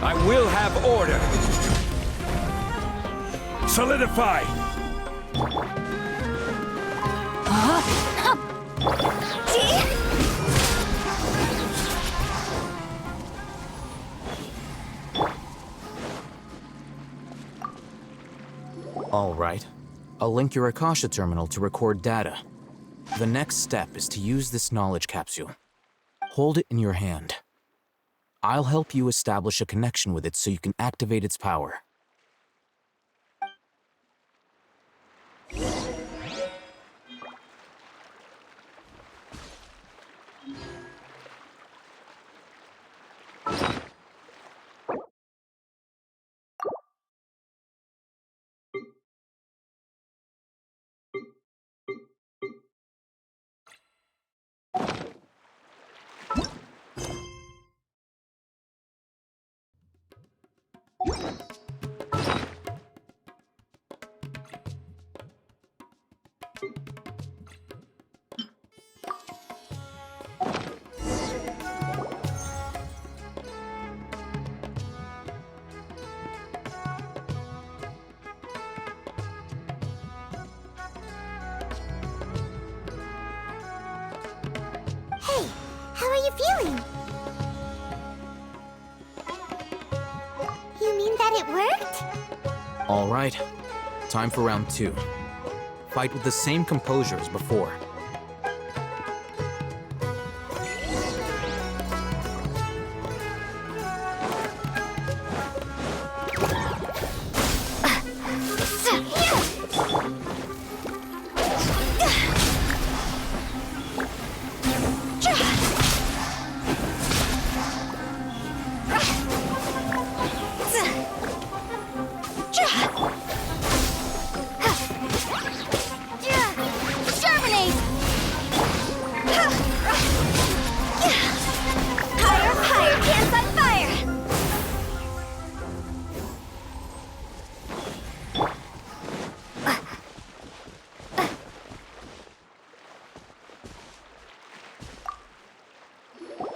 I will have order. Solidify! All right. I'll link your Akasha terminal to record data. The next step is to use this knowledge capsule. Hold it in your hand. I'll help you establish a connection with it so you can activate its power. Hey, how are you feeling? You mean that it worked? All right. Time for round 2. Fight with the same composure as before.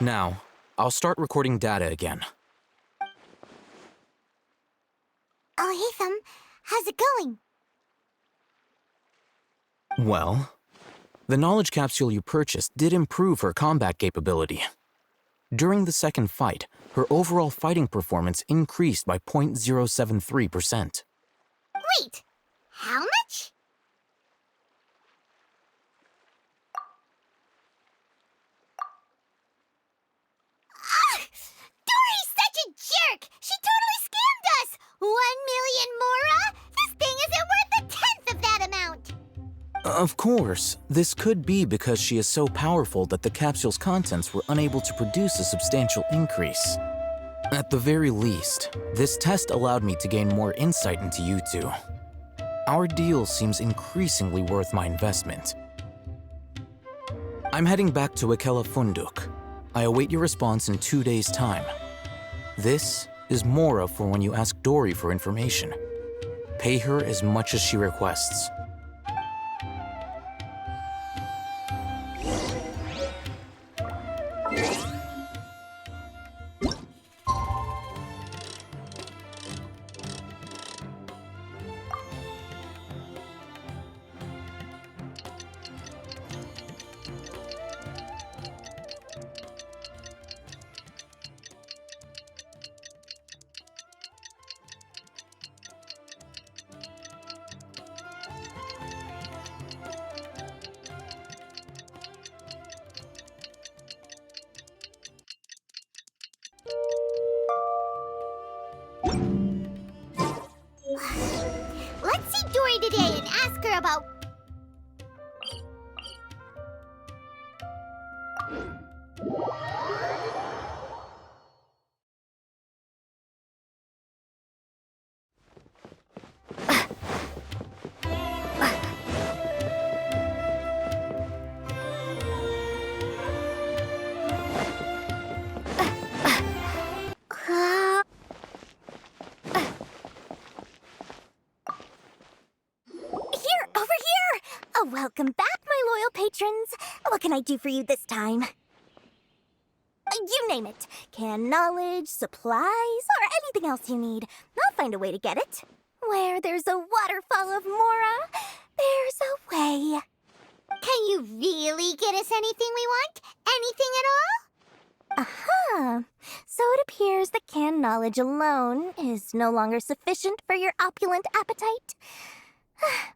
Now, I'll start recording data again. Oh, hey, Thumb. How's it going? Well, the knowledge capsule you purchased did improve her combat capability. During the second fight, her overall fighting performance increased by 0.073%. Wait, how much? Dory's such a jerk! She totally scammed us! 1 million mora? This thing isn't worth a tenth of that amount! Of course, this could be because she is so powerful that the capsule's contents were unable to produce a substantial increase. At the very least, this test allowed me to gain more insight into you two. Our deal seems increasingly worth my investment. I'm heading back to Akela Funduk. I await your response in 2 days' time. This is Mora for when you ask Dory for information. Pay her as much as she requests. Let's see Dory today and ask her about... Welcome back, my loyal patrons. What can I do for you this time? You name it. Canned knowledge, supplies, or anything else you need. I'll find a way to get it. Where there's a waterfall of Mora, there's a way. Can you really get us anything we want? Anything at all? Aha! So it appears that canned knowledge alone is no longer sufficient for your opulent appetite.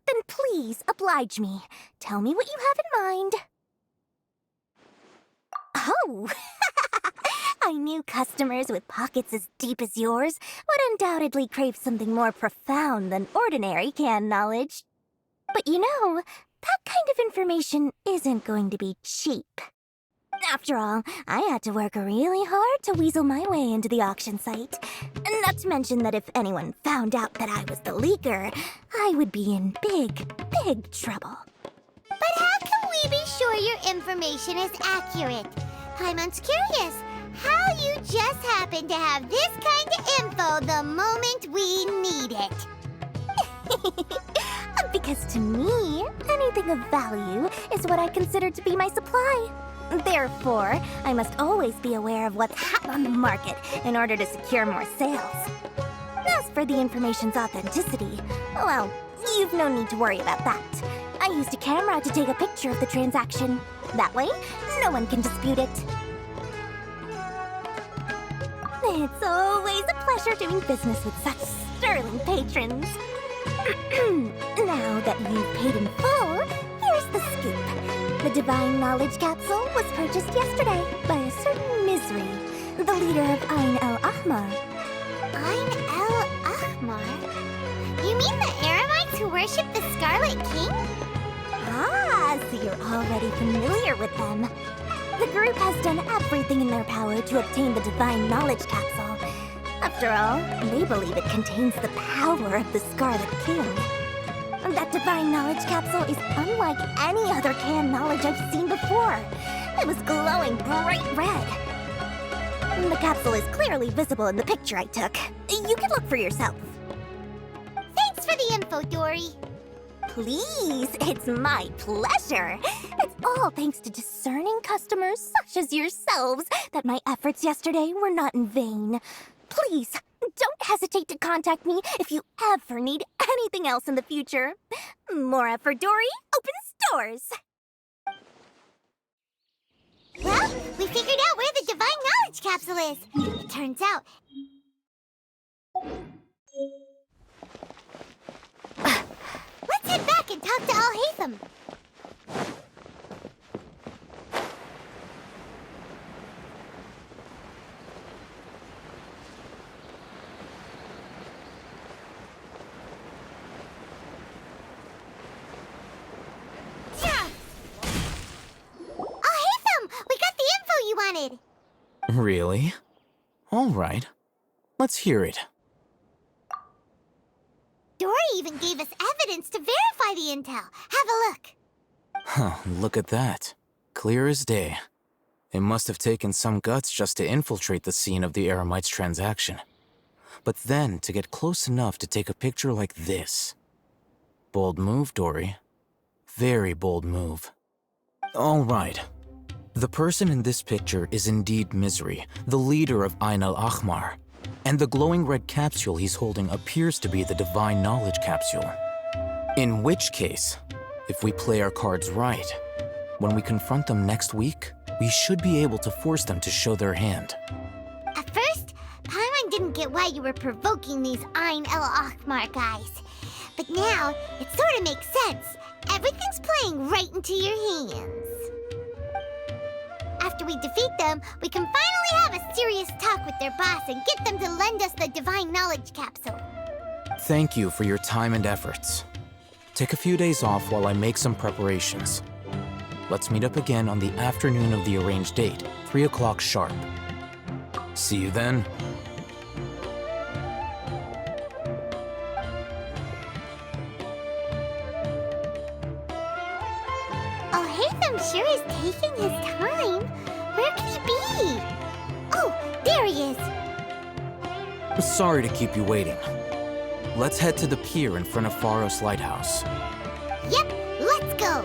Then please oblige me. Tell me what you have in mind. Oh! I knew customers with pockets as deep as yours would undoubtedly crave something more profound than ordinary canned knowledge. But you know, that kind of information isn't going to be cheap. After all, I had to work really hard to weasel my way into the auction site. Not to mention that if anyone found out that I was the leaker, I would be in big, big trouble. But how can we be sure your information is accurate? Paimon's curious how you just happen to have this kind of info the moment we need it. Because to me, anything of value is what I consider to be my supply. Therefore, I must always be aware of what's hot on the market in order to secure more sales. As for the information's authenticity, well, you've no need to worry about that. I used a camera to take a picture of the transaction. That way, no one can dispute it. It's always a pleasure doing business with such sterling patrons. Now that you've paid in full, here's the scoop. The Divine Knowledge Capsule was purchased yesterday by a certain Misery, the leader of Ain el-Ahmar. Ain el-Ahmar? You mean the Eremites who worship the Scarlet King? Ah, so you're already familiar with them. The group has done everything in their power to obtain the Divine Knowledge Capsule. After all, they believe it contains the power of the Scarlet King. That Divine Knowledge Capsule is unlike any other canned knowledge I've seen before. It was glowing bright red. The capsule is clearly visible in the picture I took. You can look for yourself. Thanks for the info, Dory. Please, it's my pleasure. It's all thanks to discerning customers such as yourselves that my efforts yesterday were not in vain. Please, don't hesitate to contact me if you ever need anything else in the future. Mora for Dory opens doors. Well, we figured out where the Divine Knowledge Capsule is. It turns out... Let's head back and talk to Al-Haytham. Really? All right. Let's hear it. Dory even gave us evidence to verify the intel. Have a look. Huh, look at that. Clear as day. It must have taken some guts just to infiltrate the scene of the Eremites' transaction. But then to get close enough to take a picture like this. Bold move, Dory. Very bold move. All right. The person in this picture is indeed Misery, the leader of Ain el-Ahmar, and the glowing red capsule he's holding appears to be the Divine Knowledge Capsule. In which case, if we play our cards right, when we confront them next week, we should be able to force them to show their hand. At first, Paimon didn't get why you were provoking these Ain el-Ahmar guys. But now, it sort of makes sense. Everything's playing right into your hands. After we defeat them, we can finally have a serious talk with their boss and get them to lend us the Divine Knowledge Capsule. Thank you for your time and efforts. Take a few days off while I make some preparations. Let's meet up again on the afternoon of the arranged date, 3 o'clock sharp. See you then. Al-Haytham sure is taking his time. Where could he be? Oh, there he is. Sorry to keep you waiting. Let's head to the pier in front of Pharos Lighthouse. Yep, let's go.